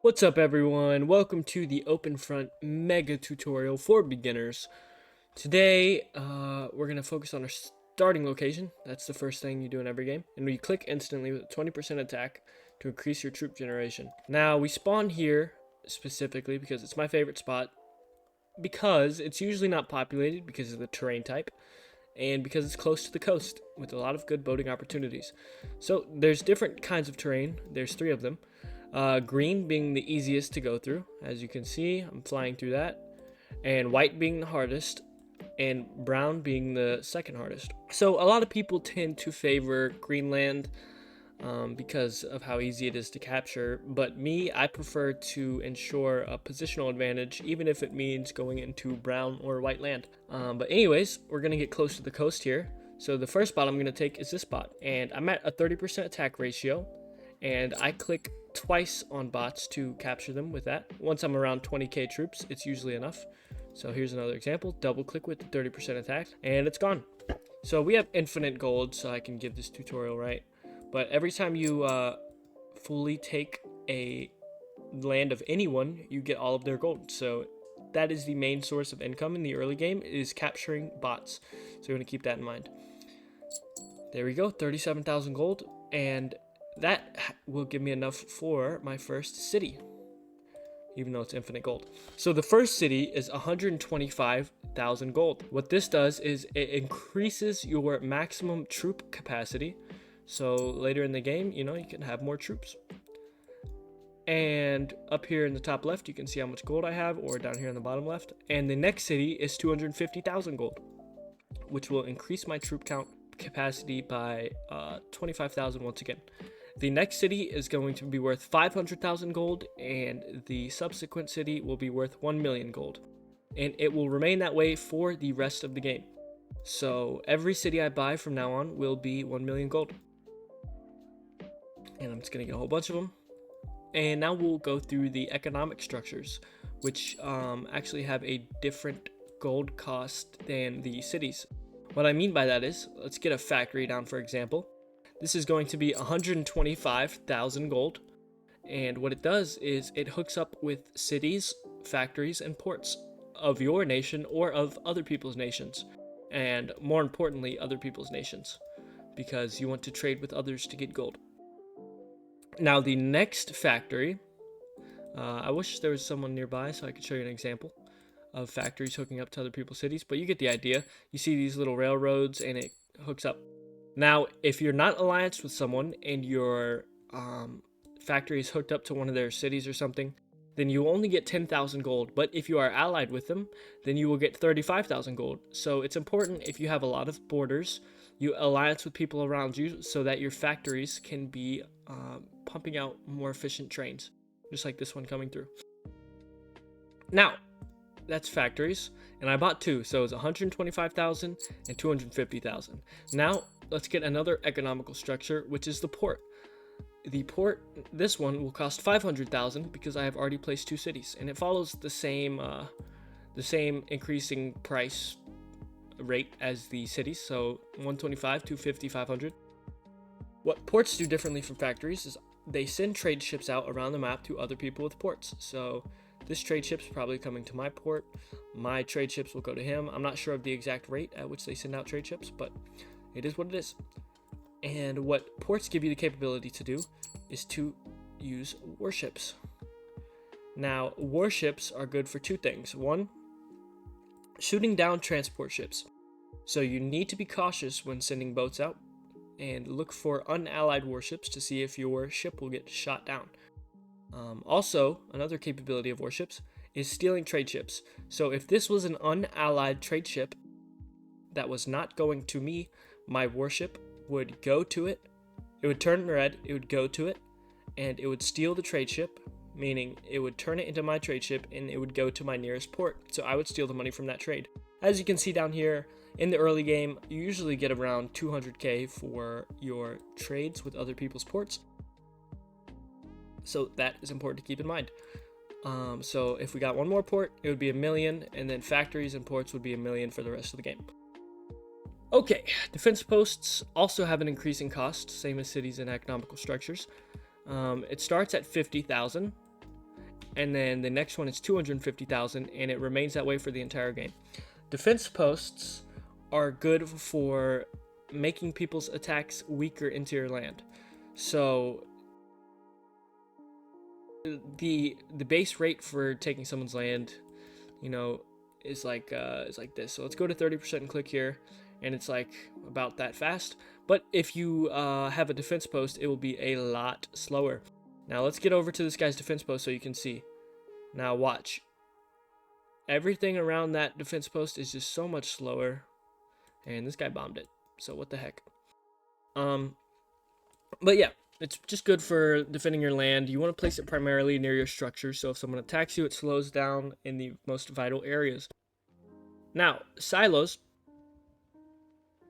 What's up everyone? Welcome to the OpenFront mega tutorial for beginners. Today we're going to focus on our starting location. That's the first thing you do in every game. And we click instantly with a 20% attack to increase your troop generation. Now we spawn here specifically because it's my favorite spot, because it's usually not populated because of the terrain type, and because it's close to the coast with a lot of good boating opportunities. So there's different kinds of terrain. There's 3 of them. Green being the easiest to go through. As you can see, I'm flying through that. And white being the hardest, and brown being the second hardest. So a lot of people tend to favor Greenland because of how easy it is to capture. But me, I prefer to ensure a positional advantage, even if it means going into brown or white land. But anyways, we're going to get close to the coast here. So the first spot I'm going to take is this spot. And I'm at a 30% attack ratio. And I click twice on bots to capture them with that. Once I'm around 20k troops, it's usually enough. So here's another example. Double click with the 30% attack and it's gone. So we have infinite gold, so I can give this tutorial right. But every time you fully take a land of anyone, you get all of their gold. So that is the main source of income in the early game, is capturing bots. So you're going to keep that in mind. There we go, 37,000 gold. And that will give me enough for my first city, even though it's infinite gold. So the first city is 125,000 gold. What this does is it increases your maximum troop capacity. So later in the game, you can have more troops. And up here in the top left, you can see how much gold I have, or down here in the bottom left. And the next city is 250,000 gold, which will increase my troop count capacity by 25,000 once again. The next city is going to be worth 500,000 gold, and the subsequent city will be worth 1 million gold. And it will remain that way for the rest of the game. So every city I buy from now on will be 1 million gold. And I'm just going to get a whole bunch of them. And now we'll go through the economic structures, which actually have a different gold cost than the cities. What I mean by that is, let's get a factory down, for example. This is going to be 125,000 gold. And what it does is it hooks up with cities, factories, and ports of your nation or of other people's nations. And more importantly, other people's nations, because you want to trade with others to get gold. Now the next factory, I wish there was someone nearby so I could show you an example of factories hooking up to other people's cities, but you get the idea. You see these little railroads and it hooks up. Now, if you're not allianced with someone and your factory is hooked up to one of their cities or something, then you only get 10,000 gold. But if you are allied with them, then you will get 35,000 gold. So it's important, if you have a lot of borders, you alliance with people around you so that your factories can be pumping out more efficient trains, just like this one coming through. Now, that's factories, and I bought 2, so it's 125,000 and 250,000. Now let's get another economical structure, which is the port. The port, this one will cost 500,000 because I have already placed 2 cities, and it follows the same increasing price rate as the cities. So 125, 250, 500. What ports do differently from factories is they send trade ships out around the map to other people with ports. So this trade ship's probably coming to my port. My trade ships will go to him. I'm not sure of the exact rate at which they send out trade ships, but it is what it is. And what ports give you the capability to do is to use warships. Now, warships are good for 2 things. 1, shooting down transport ships. So you need to be cautious when sending boats out and look for unallied warships to see if your ship will get shot down. Also, another capability of warships is stealing trade ships. So if this was an unallied trade ship that was not going to me, my warship would go to it, it would turn red, it would go to it, and it would steal the trade ship, meaning it would turn it into my trade ship and it would go to my nearest port. So I would steal the money from that trade. As you can see down here, in the early game, you usually get around 200k for your trades with other people's ports. So that is important to keep in mind. So if we got one more port, it would be 1 million, and then factories and ports would be 1 million for the rest of the game. Okay, defense posts also have an increasing cost, same as cities and economical structures. It starts at 50,000, and then the next one is 250,000, and it remains that way for the entire game. Defense posts are good for making people's attacks weaker into your land. So the base rate for taking someone's land, you know, is like this. So let's go to 30% and click here, and it's like about that fast. But if you have a defense post, it will be a lot slower. Now let's get over to this guy's defense post so you can see. Now watch. Everything around that defense post is just so much slower, and this guy bombed it. So what the heck? But yeah, it's just good for defending your land. You want to place it primarily near your structure, so if someone attacks you, it slows down in the most vital areas. Now, silos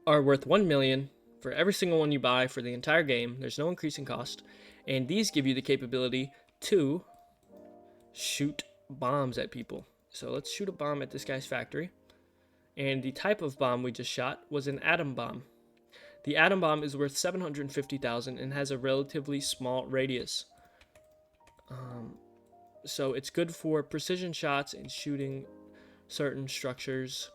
are worth 1 million for every single one you buy for the entire game. There's no increasing cost, and these give you the capability to shoot bombs at people. So let's shoot a bomb at this guy's factory, and the type of bomb we just shot was an atom bomb. The atom bomb is worth 750,000 and has a relatively small radius. So it's good for precision shots and shooting certain structures,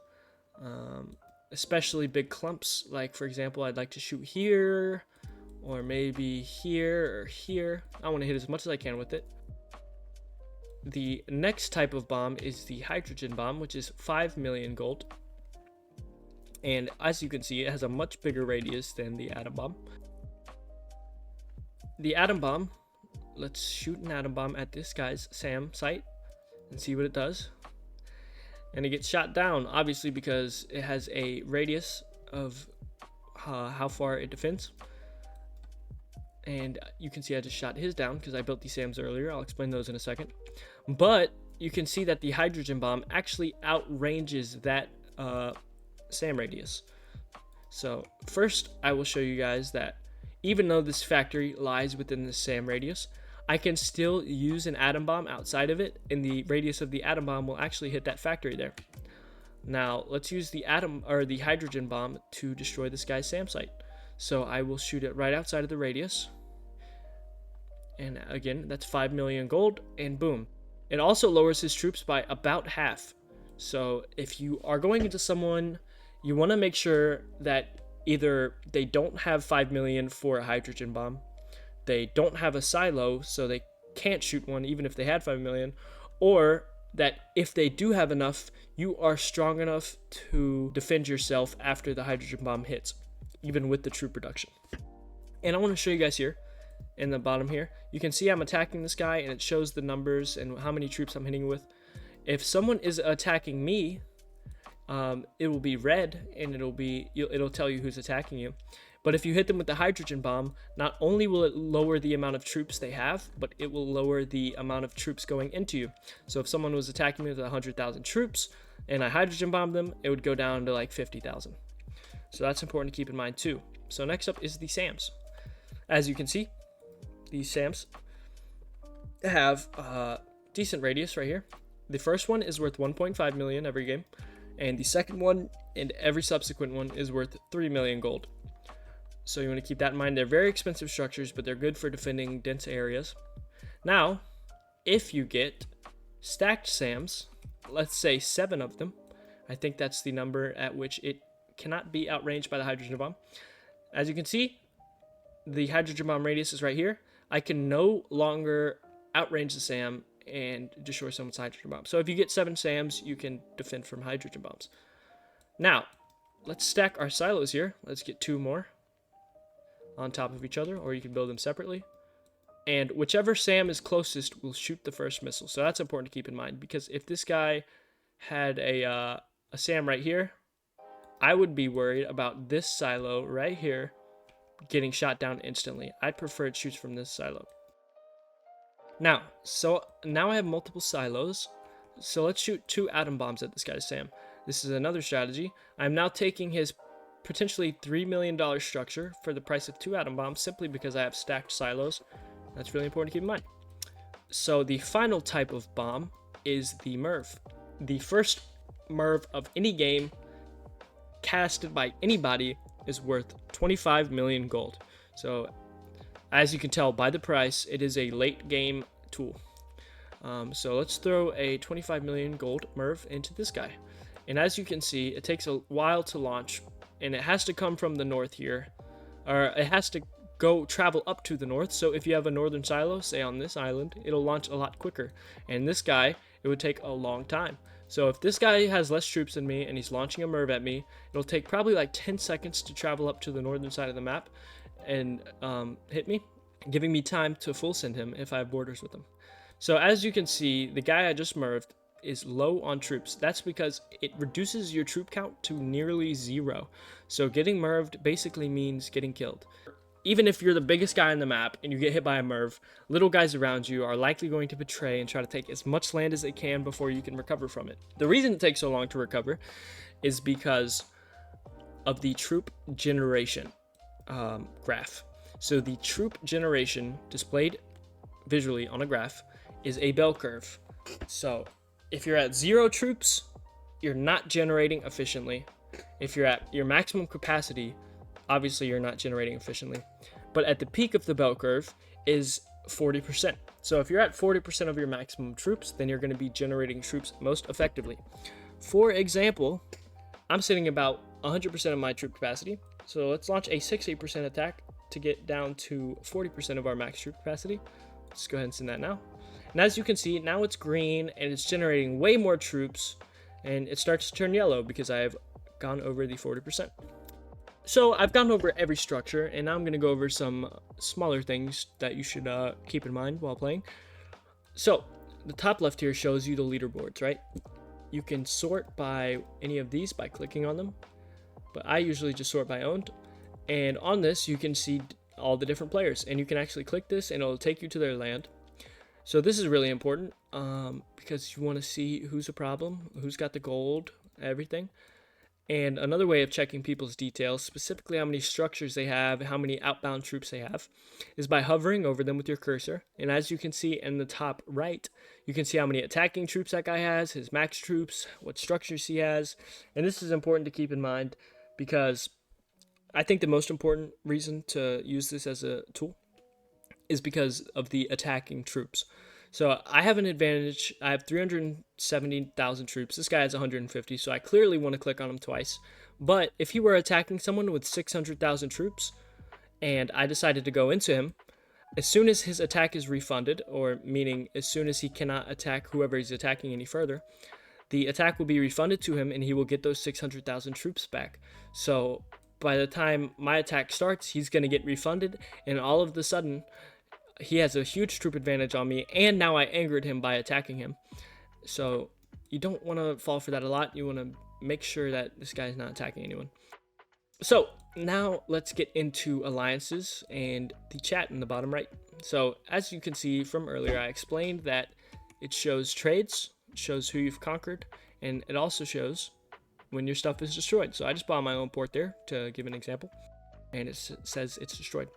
especially big clumps. Like, for example, I'd like to shoot here, or maybe here or here. I want to hit as much as I can with it. The next type of bomb is the hydrogen bomb, which is 5 million gold. And as you can see, it has a much bigger radius than the atom bomb. The atom bomb, let's shoot an atom bomb at this guy's SAM site and see what it does. And it gets shot down, obviously, because it has a radius of how far it defends. And you can see I just shot his down because I built these SAMs earlier. I'll explain those in a second. But you can see that the hydrogen bomb actually outranges that SAM radius. So first I will show you guys that even though this factory lies within the SAM radius, I can still use an atom bomb outside of it, and the radius of the atom bomb will actually hit that factory there. Now let's use the hydrogen bomb to destroy this guy's SAM site. So I will shoot it right outside of the radius, and again, that's 5 million gold, and boom. It also lowers his troops by about half. So if you are going into someone, you want to make sure that either they don't have 5 million for a hydrogen bomb, they don't have a silo, so they can't shoot one even if they had 5 million, or that if they do have enough, you are strong enough to defend yourself after the hydrogen bomb hits, even with the troop reduction. And I want to show you guys here in the bottom here. You can see I'm attacking this guy, and it shows the numbers and how many troops I'm hitting with. If someone is attacking me, it will be red, and it'll tell you who's attacking you. But if you hit them with the hydrogen bomb, not only will it lower the amount of troops they have, but it will lower the amount of troops going into you. So if someone was attacking me with 100,000 troops and I hydrogen bombed them, it would go down to like 50,000. So that's important to keep in mind too. So next up is the SAMs. As you can see, these SAMs have a decent radius right here. The first one is worth 1.5 million every game, and the second one and every subsequent one is worth 3 million gold. So you want to keep that in mind. They're very expensive structures, but they're good for defending dense areas. Now, if you get stacked SAMs, let's say 7 of them, I think that's the number at which it cannot be outranged by the hydrogen bomb. As you can see, the hydrogen bomb radius is right here. I can no longer outrange the SAM and destroy someone's hydrogen bomb. So if you get 7 SAMs, you can defend from hydrogen bombs. Now, let's stack our silos here. Let's get 2 more on top of each other, or you can build them separately. And whichever SAM is closest will shoot the first missile. So that's important to keep in mind, because if this guy had a SAM right here, I would be worried about this silo right here getting shot down instantly. I'd prefer it shoots from this silo. Now I have multiple silos, so let's shoot 2 atom bombs at this guy's SAM. This is another strategy. I'm now taking his potentially $3 million structure for the price of 2 atom bombs, simply because I have stacked silos. That's really important to keep in mind. So the final type of bomb is the MIRV. The first MIRV of any game casted by anybody is worth 25 million gold. So as you can tell by the price, it is a late game tool. So let's throw a 25 million gold Merv into this guy. And as you can see, it takes a while to launch, and it has to come from the north here, or it has to travel up to the north. So if you have a northern silo, say on this island, it'll launch a lot quicker. And this guy, it would take a long time. So if this guy has less troops than me and he's launching a Merv at me, it'll take probably like 10 seconds to travel up to the northern side of the map and hit me, giving me time to full send him if I have borders with him. So as you can see, the guy I just Merved is low on troops. That's because it reduces your troop count to nearly 0. So getting Merved basically means getting killed. Even if you're the biggest guy on the map and you get hit by a Merv, little guys around you are likely going to betray and try to take as much land as they can before you can recover from it. The reason it takes so long to recover is because of the troop generation graph. So the troop generation displayed visually on a graph is a bell curve. So if you're at 0 troops, you're not generating efficiently. If you're at your maximum capacity, obviously you're not generating efficiently. But at the peak of the bell curve is 40%. So if you're at 40% of your maximum troops, then you're going to be generating troops most effectively. For example, I'm sitting about 100% of my troop capacity. So let's launch a 60% attack to get down to 40% of our max troop capacity. Let's go ahead and send that now. And as you can see, now it's green and it's generating way more troops, and it starts to turn yellow because I have gone over the 40%. So I've gone over every structure, and now I'm going to go over some smaller things that you should keep in mind while playing. So the top left here shows you the leaderboards, right? You can sort by any of these by clicking on them, but I usually just sort by owned. And on this, you can see all the different players, and you can actually click this and it'll take you to their land. So this is really important because you want to see who's a problem, who's got the gold, everything. And another way of checking people's details, specifically how many structures they have, how many outbound troops they have, is by hovering over them with your cursor. And as you can see in the top right, you can see how many attacking troops that guy has, his max troops, what structures he has. And this is important to keep in mind because I think the most important reason to use this as a tool is because of the attacking troops. So I have an advantage. I have 370,000 troops. This guy has 150, so I clearly want to click on him twice. But if he were attacking someone with 600,000 troops and I decided to go into him, as soon as his attack is refunded, or meaning as soon as he cannot attack whoever he's attacking any further, the attack will be refunded to him and he will get those 600,000 troops back. So by the time my attack starts, he's going to get refunded, and all of a sudden he has a huge troop advantage on me, and now I angered him by attacking him. So you don't want to fall for that a lot. You want to make sure that this guy's not attacking anyone. So now let's get into alliances and the chat in the bottom right. So as you can see from earlier, I explained that it shows trades, it shows who you've conquered, and it also shows when your stuff is destroyed. So I just bought my own port there to give an example, and it says it's destroyed.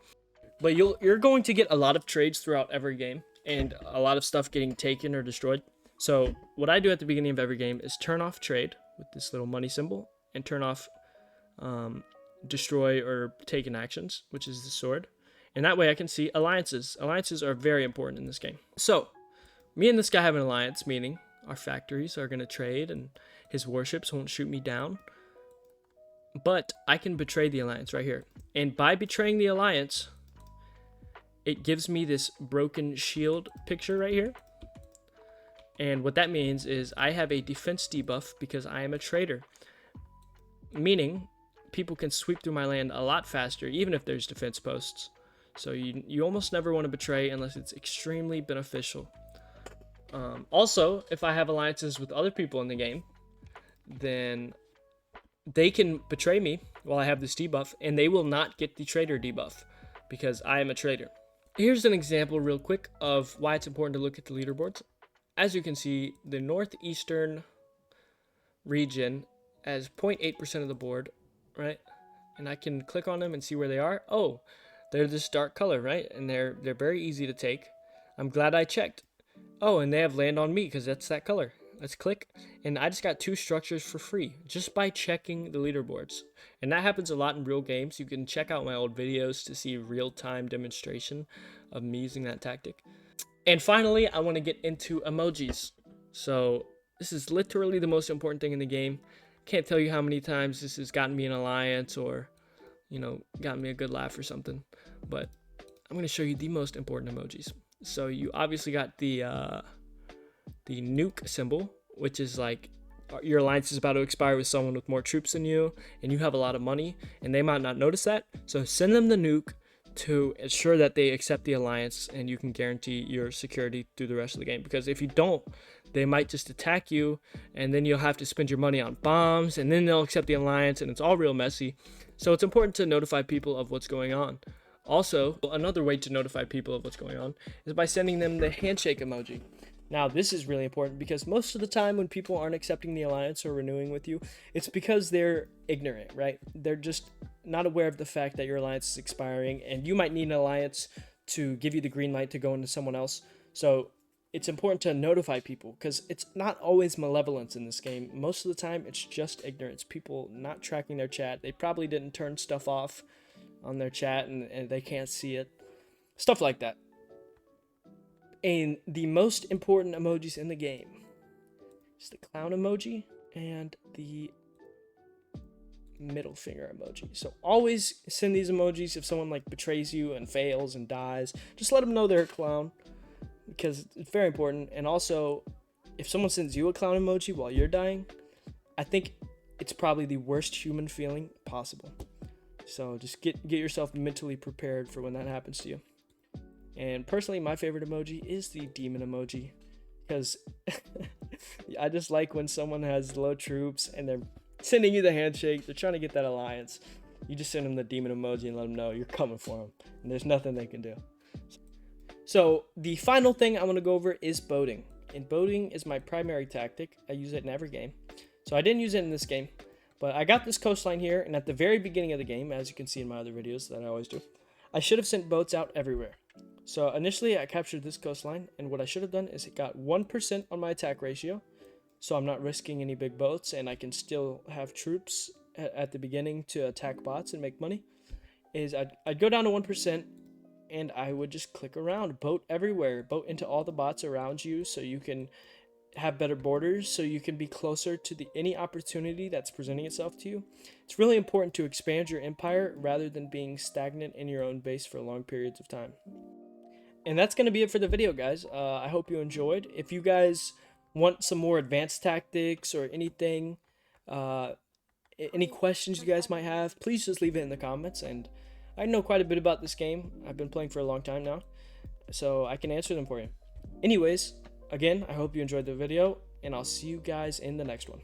But you're going to get a lot of trades throughout every game, and a lot of stuff getting taken or destroyed. So what I do at the beginning of every game is turn off trade with this little money symbol, and turn off destroy or taken actions, which is the sword. And that way I can see alliances. Alliances are very important in this game. So me and this guy have an alliance, meaning our factories are going to trade and his warships won't shoot me down. But I can betray the alliance right here. And by betraying the alliance, it gives me this broken shield picture right here. And what that means is I have a defense debuff because I am a traitor. Meaning people can sweep through my land a lot faster, even if there's defense posts. So you almost never want to betray unless it's extremely beneficial. Also, if I have alliances with other people in the game, then they can betray me while I have this debuff, and they will not get the traitor debuff because I am a traitor. Here's an example real quick of why it's important to look at the leaderboards. As you can see, the northeastern region has 0.8% of the board, right? And I can click on them and see where they are. Oh, they're this dark color, right? And they're very easy to take. I'm glad I checked. Oh, and they have land on me because that's that color. Let's click, and I just got 2 structures for free just by checking the leaderboards. And that happens a lot in real games. You can check out my old videos to see real-time demonstration of me using that tactic. And finally, I want to get into emojis. So this is literally the most important thing in the game. Can't tell you how many times this has gotten me an alliance or, gotten me a good laugh or something. But I'm going to show you the most important emojis. So you obviously got the nuke symbol, which is like your alliance is about to expire with someone with more troops than you, and you have a lot of money, and they might not notice that. So send them the nuke to ensure that they accept the alliance, and you can guarantee your security through the rest of the game. Because if you don't, they might just attack you, and then you'll have to spend your money on bombs, and then they'll accept the alliance, and it's all real messy. So it's important to notify people of what's going on. Also, another way to notify people of what's going on is by sending them the handshake emoji. Now, this is really important because most of the time when people aren't accepting the alliance or renewing with you, it's because they're ignorant, right? They're just not aware of the fact that your alliance is expiring, and you might need an alliance to give you the green light to go into someone else. So it's important to notify people because it's not always malevolence in this game. Most of the time, it's just ignorance. People not tracking their chat. They probably didn't turn stuff off on their chat and they can't see it. Stuff like that. And the most important emojis in the game is the clown emoji and the middle finger emoji. So always send these emojis if someone like betrays you and fails and dies. Just let them know they're a clown because it's very important. And also, if someone sends you a clown emoji while you're dying, I think it's probably the worst human feeling possible. So just get yourself mentally prepared for when that happens to you. And personally, my favorite emoji is the demon emoji because I just like when someone has low troops and they're sending you the handshake. They're trying to get that alliance. You just send them the demon emoji and let them know you're coming for them. And there's nothing they can do. So the final thing I want to go over is boating. And boating is my primary tactic. I use it in every game. So I didn't use it in this game. But I got this coastline here. And at the very beginning of the game, as you can see in my other videos that I always do, I should have sent boats out everywhere. So initially I captured this coastline, and what I should have done is it got 1% on my attack ratio, so I'm not risking any big boats, and I can still have troops at the beginning to attack bots and make money. I'd go down to 1%, and I would just click around, boat everywhere, boat into all the bots around you, so you can have better borders, so you can be closer to any opportunity that's presenting itself to you. It's really important to expand your empire rather than being stagnant in your own base for long periods of time. And that's going to be it for the video, guys. I hope you enjoyed. If you guys want some more advanced tactics or anything, any questions you guys might have, please just leave it in the comments. And I know quite a bit about this game. I've been playing for a long time now, so I can answer them for you. Anyways, again, I hope you enjoyed the video, and I'll see you guys in the next one.